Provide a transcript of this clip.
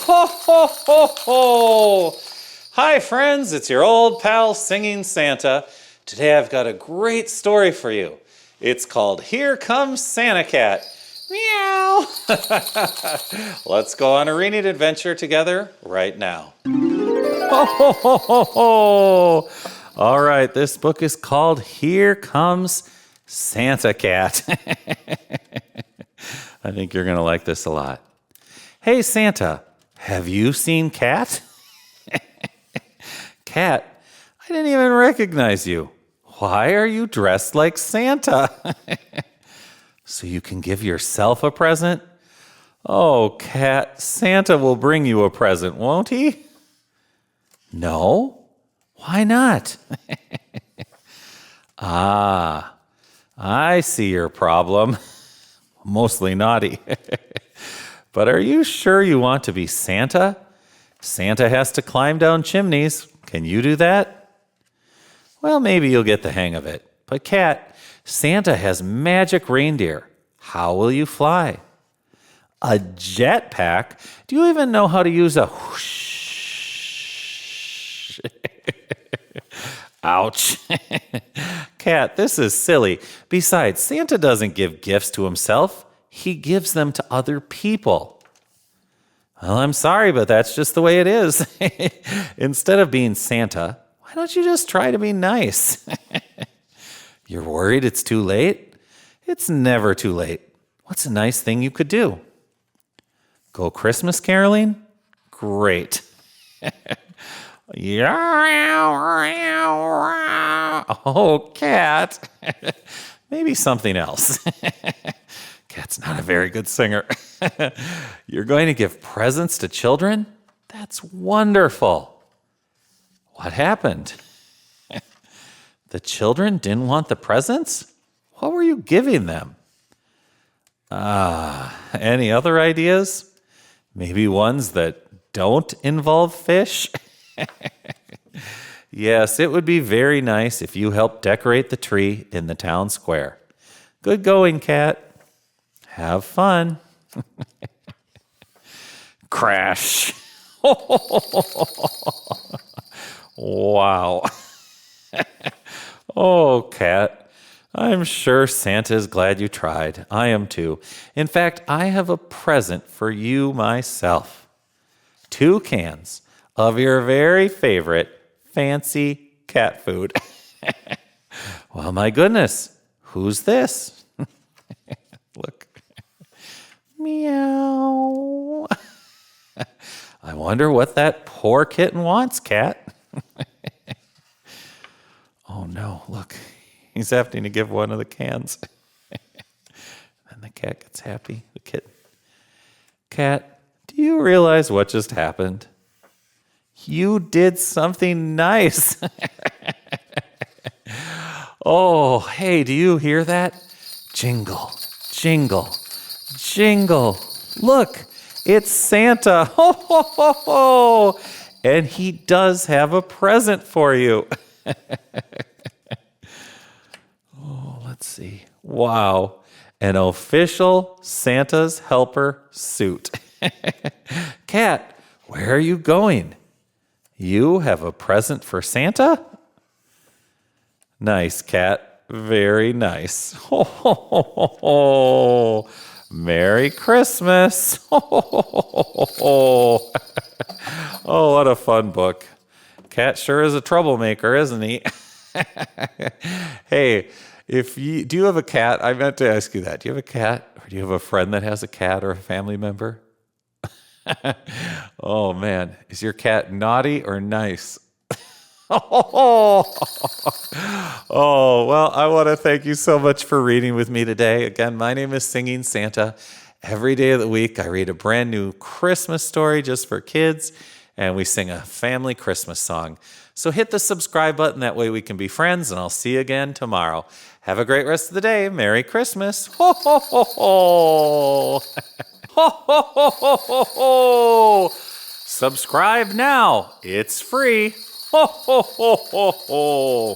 Ho, ho, ho, ho! Hi, friends. It's your old pal Singing Santa. Today I've got a great story for you. It's called Here Comes Santa Cat. Meow! Let's go on a reading adventure together right now. Ho, ho, ho, ho, ho! All right, this book is called Here Comes Santa Cat. I think you're going to like this a lot. Hey, Santa, have you seen Cat? Cat, I didn't even recognize you. Why are you dressed like Santa? So you can give yourself a present? Oh, Cat, Santa will bring you a present, won't he? No? Why not? Ah, I see your problem. Mostly naughty. But are you sure you want to be Santa? Santa has to climb down chimneys. Can you do that? Well, maybe you'll get the hang of it. But Cat, Santa has magic reindeer. How will you fly? A jetpack? Do you even know how to use a whoosh? Ouch. Cat, this is silly. Besides, Santa doesn't give gifts to himself. He gives them to other people. Well, I'm sorry, but that's just the way it is. Instead of being Santa, why don't you just try to be nice? You're worried it's too late? It's never too late. What's a nice thing you could do? Go Christmas caroling? Great. Oh, Cat. Maybe something else. Cat's not a very good singer. You're going to give presents to children? That's wonderful. What happened? The children didn't want the presents? What were you giving them? Any other ideas? Maybe ones that don't involve fish? Yes, it would be very nice if you helped decorate the tree in the town square. Good going, Cat. Have fun. Crash. Wow. Oh, Cat. I'm sure Santa's glad you tried. I am too. In fact, I have a present for you myself. 2 cans of your very favorite fancy cat food. Well, my goodness, who's this? Look. Meow. I wonder what that poor kitten wants, Cat. Oh no, look. He's having to give one of the cans. And the cat gets happy, the kitten. Cat, do you realize what just happened? You did something nice. Oh, hey, do you hear that? Jingle, jingle, jingle. Look, it's Santa. Ho, ho, ho, ho. And he does have a present for you. Oh, let's see. Wow, an official Santa's helper suit. Cat, where are you going? You have a present for Santa? Nice, Cat. Very nice. Ho, ho, ho, ho, ho. Merry Christmas. Ho, ho, ho, ho, ho. Oh, what a fun book. Cat sure is a troublemaker, isn't he? Hey, do you have a cat? I meant to ask you that. Do you have a cat? Or do you have a friend that has a cat or a family member? Oh, man. Is your cat naughty or nice? Oh, well, I want to thank you so much for reading with me today. Again, my name is Singing Santa. Every day of the week, I read a brand new Christmas story just for kids, and we sing a family Christmas song. So hit the subscribe button. That way we can be friends, and I'll see you again tomorrow. Have a great rest of the day. Merry Christmas. Ho, ho, ho, ho. Ho, ho, ho, ho, ho, ho. Subscribe now. It's free. Ho, ho, ho, ho, ho.